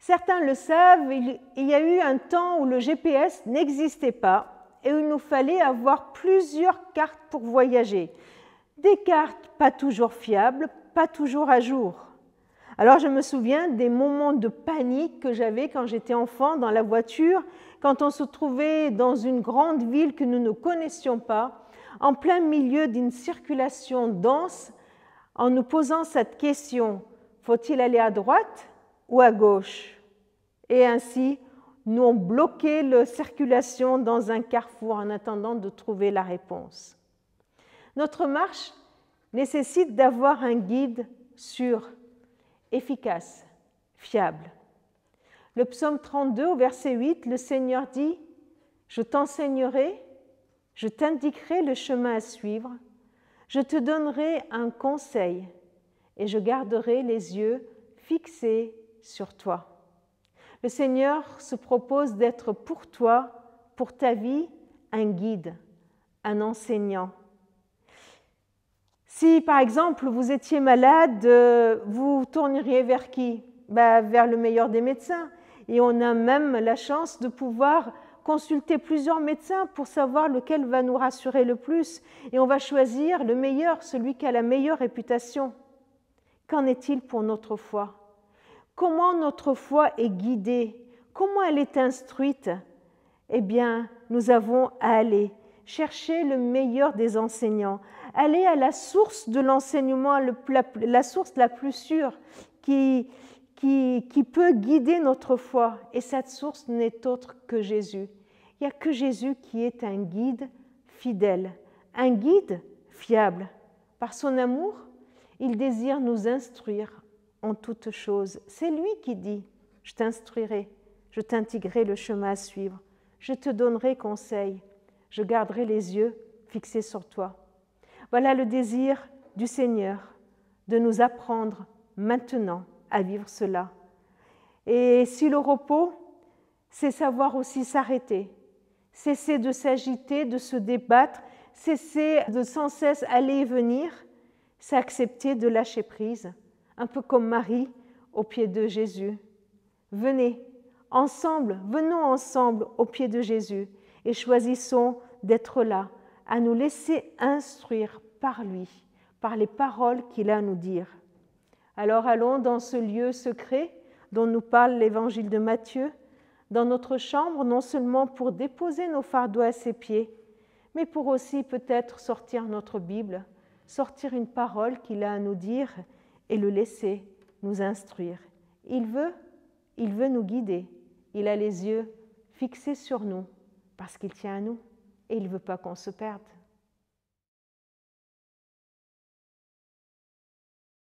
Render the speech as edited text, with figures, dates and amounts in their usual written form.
Certains le savent, il y a eu un temps où le GPS n'existait pas et où il nous fallait avoir plusieurs cartes pour voyager. Des cartes pas toujours fiables, pas toujours à jour. Alors je me souviens des moments de panique que j'avais quand j'étais enfant dans la voiture, quand on se trouvait dans une grande ville que nous ne connaissions pas, en plein milieu d'une circulation dense, en nous posant cette question, faut-il aller à droite ou à gauche? Et ainsi, nous on bloqué la circulation dans un carrefour en attendant de trouver la réponse. Notre marche nécessite d'avoir un guide sûr, efficace, fiable. Le psaume 32 au verset 8, le Seigneur dit « Je t'enseignerai, je t'indiquerai le chemin à suivre, je te donnerai un conseil et je garderai les yeux fixés sur toi. » Le Seigneur se propose d'être pour toi, pour ta vie, un guide, un enseignant. Si, par exemple, vous étiez malade, vous tourneriez vers qui? Vers le meilleur des médecins. Et on a même la chance de pouvoir consulter plusieurs médecins pour savoir lequel va nous rassurer le plus. Et on va choisir le meilleur, celui qui a la meilleure réputation. Qu'en est-il pour notre foi? Comment notre foi est guidée? Comment elle est instruite? Eh bien, nous avons à aller chercher le meilleur des enseignants, aller à la source de l'enseignement, la source la plus sûre qui peut guider notre foi. Et cette source n'est autre que Jésus. Il n'y a que Jésus qui est un guide fidèle, un guide fiable. Par son amour, il désire nous instruire en toutes choses. C'est lui qui dit « Je t'instruirai, je t'indiquerai le chemin à suivre, je te donnerai conseil, je garderai les yeux fixés sur toi. » Voilà le désir du Seigneur, de nous apprendre maintenant à vivre cela. Et si le repos, c'est savoir aussi s'arrêter, cesser de s'agiter, de se débattre, cesser de sans cesse aller et venir, c'est accepter de lâcher prise, un peu comme Marie au pied de Jésus. Venez, ensemble, venons ensemble au pied de Jésus et choisissons d'être là, à nous laisser instruire par lui, par les paroles qu'il a à nous dire. Alors allons dans ce lieu secret dont nous parle l'évangile de Matthieu, dans notre chambre, non seulement pour déposer nos fardeaux à ses pieds, mais pour aussi peut-être sortir notre Bible, sortir une parole qu'il a à nous dire et le laisser nous instruire. Il veut nous guider. Il a les yeux fixés sur nous parce qu'il tient à nous et il ne veut pas qu'on se perde.